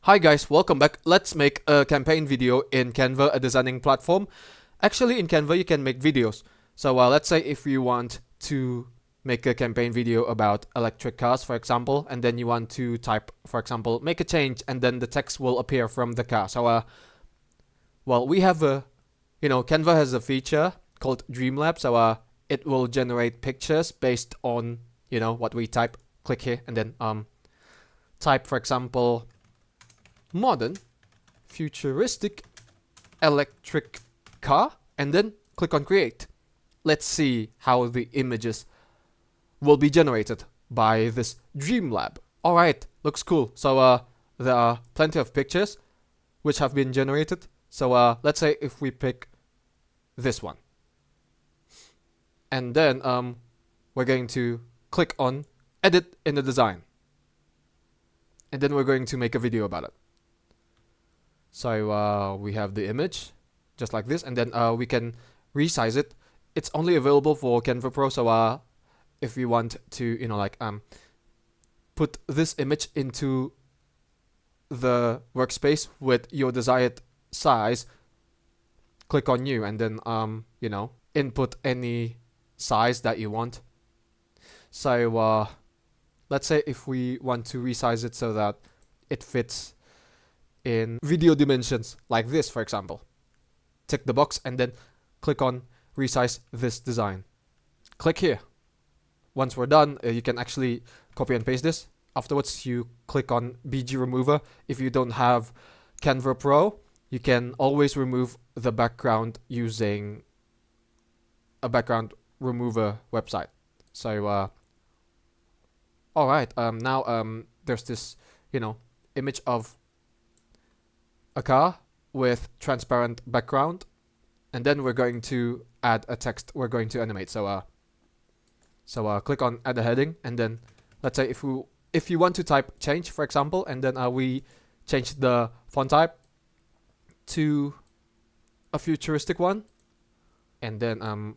Hi guys, welcome back. Let's make a campaign video in Canva, a designing platform. Actually, in Canva you can make videos. So let's say if you want to make a campaign video about electric cars, for example, and then you want to type, for example, make a change, and then the text will appear from the car. So we have Canva has a feature called Dreamlab. So it will generate pictures based on what we type. Click here and then type, for example, modern futuristic electric car, and then click on create. Let's see how the images will be generated by this Dreamlab. Alright, looks cool. So there are plenty of pictures which have been generated. So let's say if we pick this one, and then we're going to click on edit in the design, and then we're going to make a video about it. So we have the image just like this, and then we can resize it. It's only available for Canva Pro. So if you want to put this image into the workspace with your desired size, click on new, and then input any size that you want. So let's say if we want to resize it so that it fits in video dimensions like this, for example, tick the box and then click on resize this design. Click here. Once we're done, you can actually copy and paste this. Afterwards, you click on BG remover. If you don't have Canva Pro, you can always remove the background using a background remover website. So alright, now there's this image of a car with transparent background, and then we're going to add a text we're going to animate. So click on add a heading, and then let's say if you want to type change, for example, and then we change the font type to a futuristic one, and then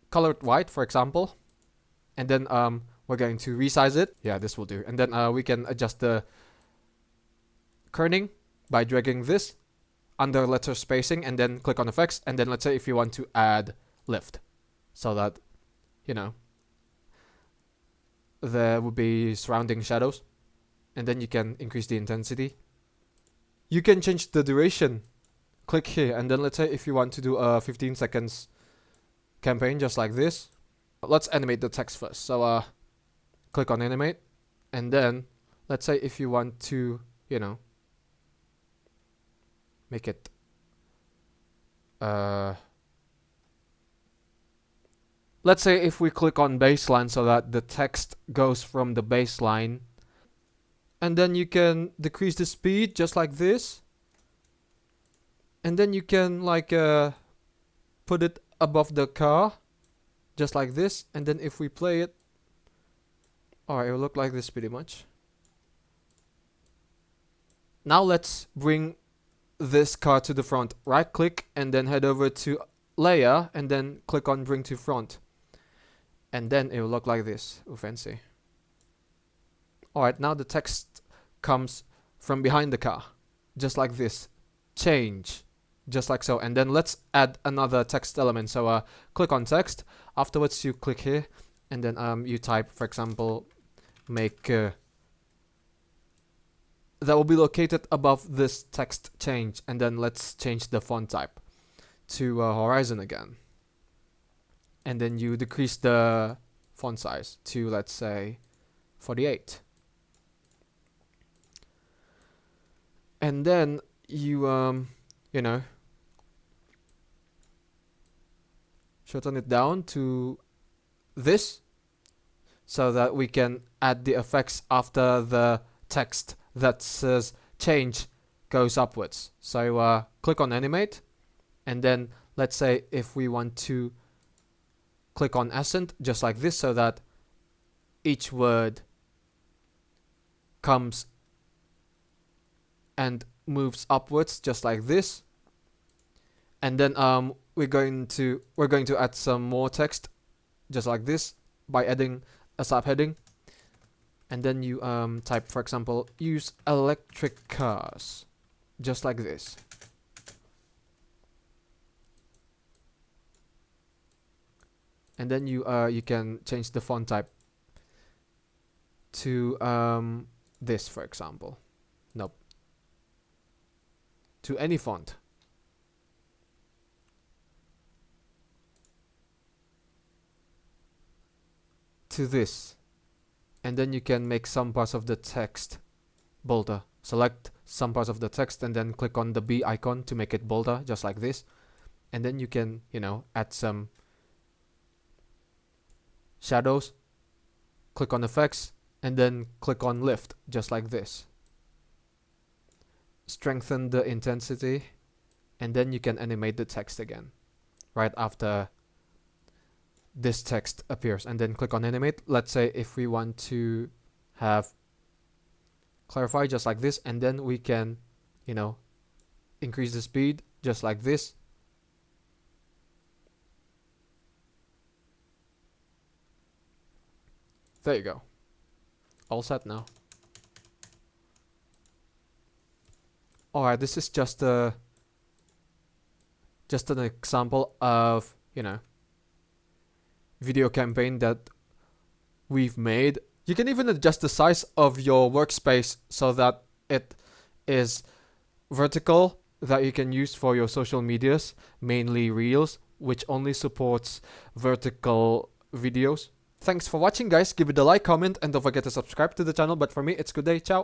color it white, for example, and then we're going to resize it. Yeah, this will do. And then we can adjust the kerning by dragging this under letter spacing, and then click on effects, and then let's say if you want to add lift, so that there would be surrounding shadows, and then you can increase the intensity. You can change the duration. Click here, and then let's say if you want to do a 15 seconds campaign just like this, let's animate the text first. So click on animate, and then let's say if you want to make it let's say if we click on baseline so that the text goes from the baseline, and then you can decrease the speed just like this, and then you can put it above the car just like this, and then if we play it, alright, it will look like this pretty much. Now let's bring this car to the front. Right click and then head over to layer, and then click on bring to front, and then it will look like this. Oh, fancy. Alright, now the text comes from behind the car just like this. Change just like so, and then let's add another text element. So click on text. Afterwards you click here, and then you type, for example, make that will be located above this text change, and then let's change the font type to horizon again, and then you decrease the font size to, let's say, 48, and then you shorten it down to this so that we can add the effects after the text that says change goes upwards. So click on animate, and then let's say if we want to click on ascent just like this, so that each word comes and moves upwards just like this, and then we're going to add some more text just like this by adding a subheading. and then you type, for example, use electric cars, just like this. And then you can change the font type to this, for example. Nope. To any font. To this. And then you can make some parts of the text bolder. Select some parts of the text and then click on the B icon to make it bolder, just like this. And then you can, you know, add some shadows. Click on effects and then click on lift, just like this. Strengthen the intensity, and then you can animate the text again right after this text appears, and then click on animate. Let's say if we want to have clarify, just like this, and then we can, you know, increase the speed just like this. There you go. All set now. Alright, this is just an example of, you know, video campaign that we've made. You can even adjust the size of your workspace so that it is vertical, that you can use for your social medias, mainly Reels, which only supports vertical videos. Thanks for watching, guys. Give it a like, comment, and don't forget to subscribe to the channel. But for me, it's good day. Ciao.